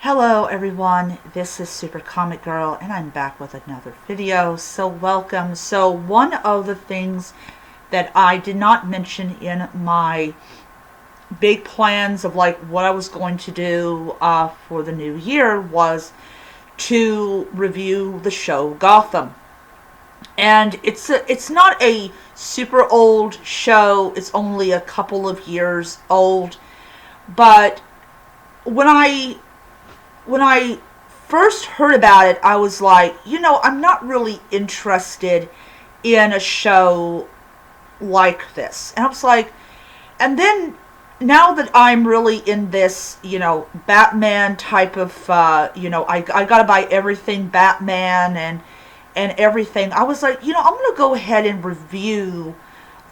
Hello everyone, this is Super Comic Girl and I'm back with another video, so welcome. So one of the things that I did not mention in my big plans of like what I was going to do for the new year was to review the show Gotham. And it's not a super old show, it's only a couple of years old, but when I first heard about it, I was like, I'm not really interested in a show like this. And I was like, and then now that I'm really in this, Batman type of, I gotta buy everything Batman and everything. I was like, I'm gonna go ahead and review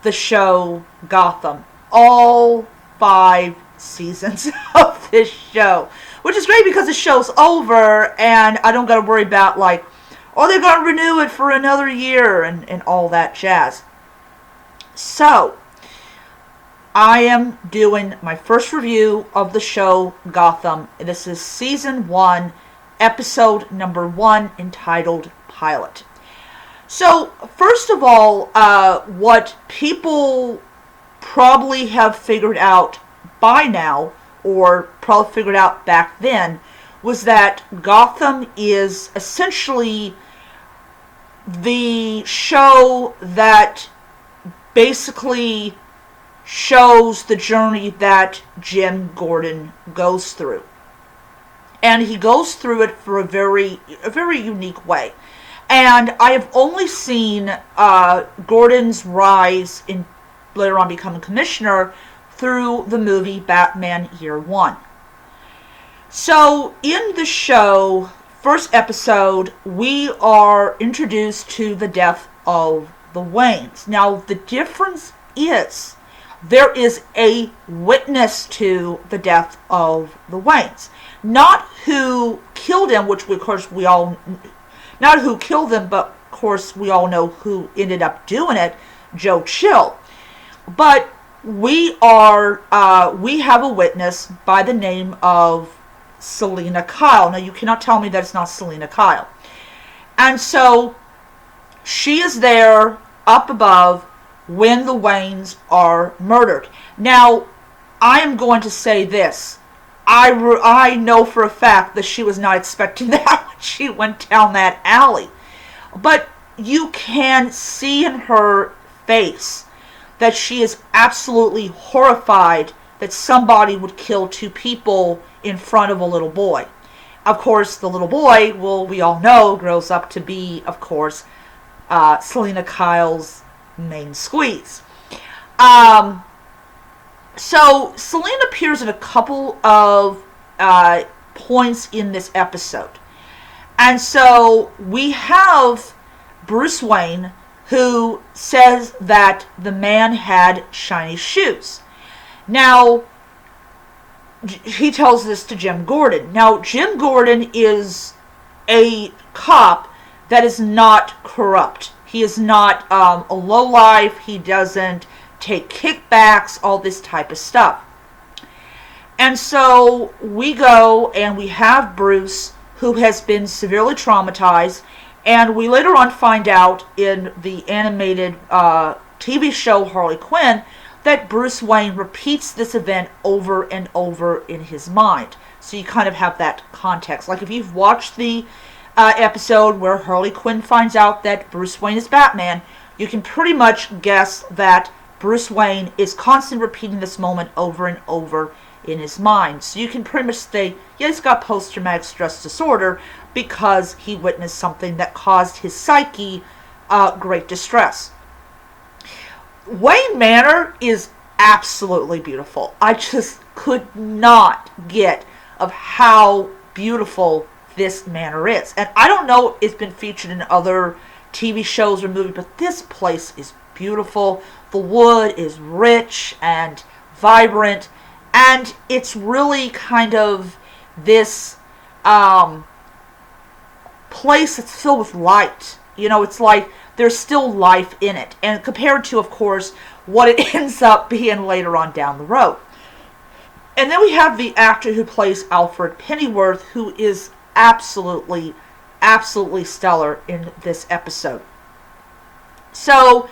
the show Gotham. All 5 seasons of this show. Which is great because the show's over and I don't got to worry about like, they're going to renew it for another year and all that jazz. So, I am doing my first review of the show Gotham. This is Season 1, Episode number 1, entitled Pilot. So, first of all, what people probably have figured out by now, or probably figured out back then, was that Gotham is essentially the show that basically shows the journey that Jim Gordon goes through. And he goes through it for a very unique way. And I have only seen Gordon's rise in later on becoming commissioner through the movie Batman Year One. So, in the show, first episode, we are introduced to the death of the Waynes. Now, the difference is there is a witness to the death of the Waynes. Not who killed him, which of course we all, not who killed them, but of course we all know who ended up doing it, Joe Chill. But we have a witness by the name of Selina Kyle. Now, you cannot tell me that it's not Selina Kyle. And so, she is there up above when the Waynes are murdered. Now, I am going to say this. I know for a fact that she was not expecting that when she went down that alley. But you can see in her face that she is absolutely horrified that somebody would kill 2 people in front of a little boy. Of course, the little boy, we all know, grows up to be, of course, Selina Kyle's main squeeze. So, Selina appears at a couple of points in this episode. And so, we have Bruce Wayne, who says that the man had shiny shoes. Now, he tells this to Jim Gordon. Now, Jim Gordon is a cop that is not corrupt. He is not a lowlife. He doesn't take kickbacks, all this type of stuff. And so we go and we have Bruce, who has been severely traumatized. And we later on find out in the animated TV show Harley Quinn that Bruce Wayne repeats this event over and over in his mind. So you kind of have that context. Like if you've watched the episode where Harley Quinn finds out that Bruce Wayne is Batman, you can pretty much guess that Bruce Wayne is constantly repeating this moment over and over in his mind. So you can pretty much say, yeah, he's got post-traumatic stress disorder because he witnessed something that caused his psyche great distress. Wayne Manor is absolutely beautiful. I just could not get of how beautiful this manor is. And I don't know if it's been featured in other TV shows or movies, but this place is beautiful. The wood is rich and vibrant. And it's really kind of this place that's filled with light. It's like there's still life in it. And compared to, of course, what it ends up being later on down the road. And then we have the actor who plays Alfred Pennyworth, who is absolutely, absolutely stellar in this episode. So,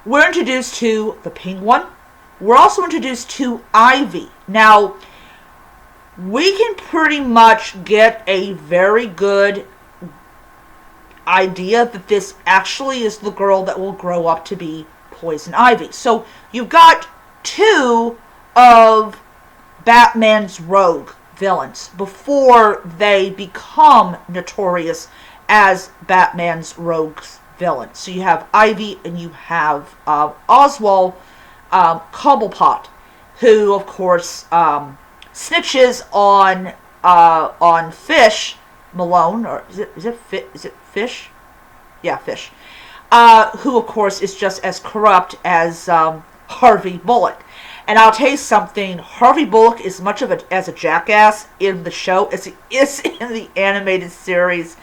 we're introduced to the Penguin. We're also introduced to Ivy. Now, we can pretty much get a very good idea that this actually is the girl that will grow up to be Poison Ivy. So, you've got two of Batman's rogue villains before they become notorious as Batman's rogue villains. So you have Ivy and you have Oswald Cobblepot, who of course snitches on Fish Malone, or is it Fish? Yeah, Fish. Who of course is just as corrupt as Harvey Bullock. And I'll tell you something, Harvey Bullock is much of as a jackass in the show as he is in the animated series.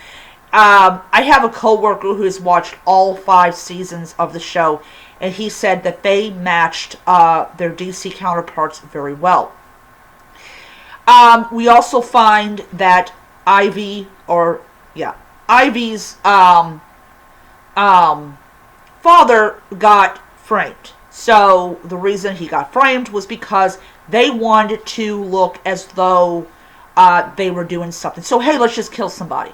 I have a coworker who has watched all 5 seasons of the show, and he said that they matched their DC counterparts very well. We also find that Ivy's father got framed. So the reason he got framed was because they wanted to look as though they were doing something. So hey, let's just kill somebody.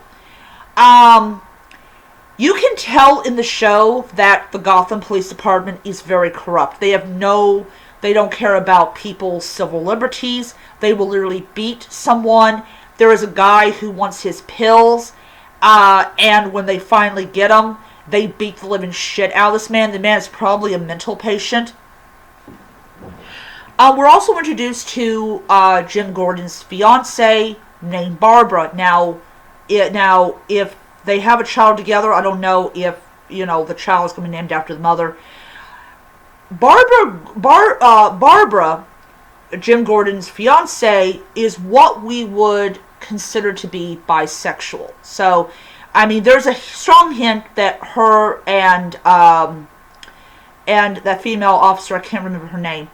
You can tell in the show that the Gotham Police Department is very corrupt. They don't care about people's civil liberties. They will literally beat someone. There is a guy who wants his pills, and when they finally get him, they beat the living shit out of this man. The man is probably a mental patient. We're also introduced to Jim Gordon's fiance named Barbara. Now, if they have a child together, I don't know if the child is going to be named after the mother. Barbara, Jim Gordon's fiance, is what we would consider to be bisexual. So, I mean, there's a strong hint that her and that female officer, I can't remember her name,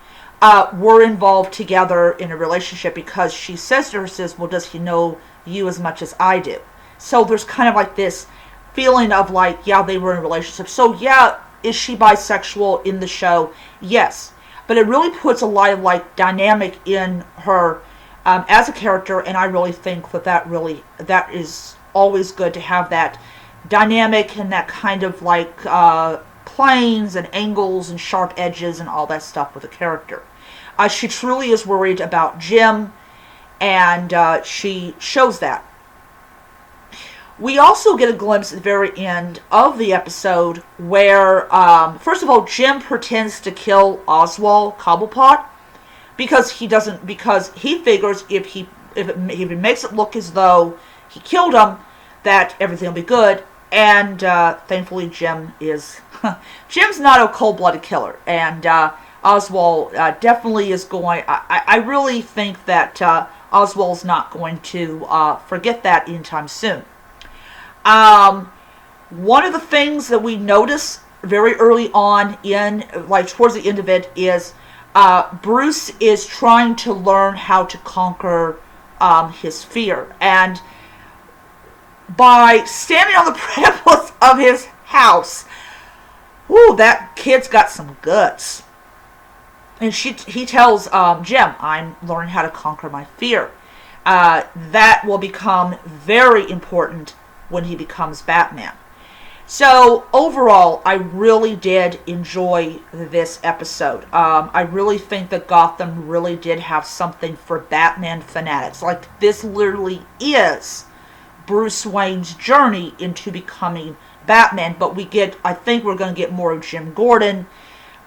were involved together in a relationship, because she says to her, well, does he know you as much as I do? So there's kind of like this feeling of like, yeah, they were in a relationship. So yeah, is she bisexual in the show? Yes. But it really puts a lot of like dynamic in her as a character, and I really think that is always good to have that dynamic and that kind of like planes and angles and sharp edges and all that stuff with a character. She truly is worried about Jim, and she shows that. We also get a glimpse at the very end of the episode where, first of all, Jim pretends to kill Oswald Cobblepot because he figures if he makes it look as though he killed him, that everything will be good. And thankfully, Jim's not a cold-blooded killer, and Oswald definitely is going. I really think that Oswald's not going to forget that anytime soon. One of the things that we notice very early on towards the end of it, is Bruce is trying to learn how to conquer his fear. And by standing on the precipice of his house, that kid's got some guts. And he tells Jim, I'm learning how to conquer my fear. That will become very important when he becomes Batman. So overall, I really did enjoy this episode. I really think that Gotham really did have something for Batman fanatics. Like, this literally is Bruce Wayne's journey into becoming Batman, but I think we're going to get more of Jim Gordon,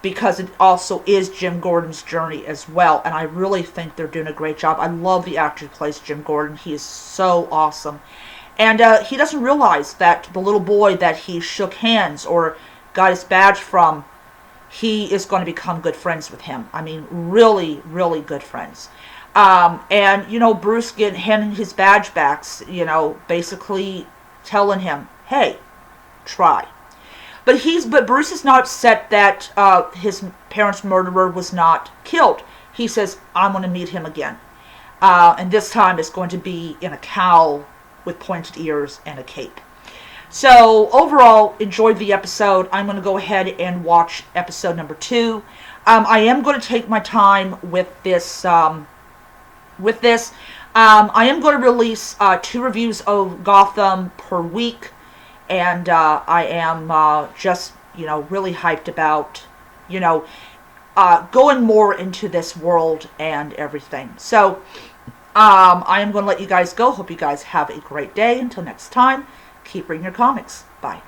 because it also is Jim Gordon's journey as well, and I really think they're doing a great job. I love the actor who plays Jim Gordon. He is so awesome. And he doesn't realize that the little boy that he shook hands or got his badge from, he is going to become good friends with him. I mean, really, really good friends. And, Bruce handing his badge back, basically telling him, hey, try. But Bruce is not upset that his parents' murderer was not killed. He says, I'm going to meet him again. And this time it's going to be in a cowl with pointed ears and a cape. So overall, enjoyed the episode. I'm going to go ahead and watch episode number 2. I am going to take my time with this. I am going to release 2 reviews of Gotham per week, and I am just really hyped about going more into this world and everything. So I am going to let you guys go. Hope you guys have a great day. Until next time, keep reading your comics. Bye.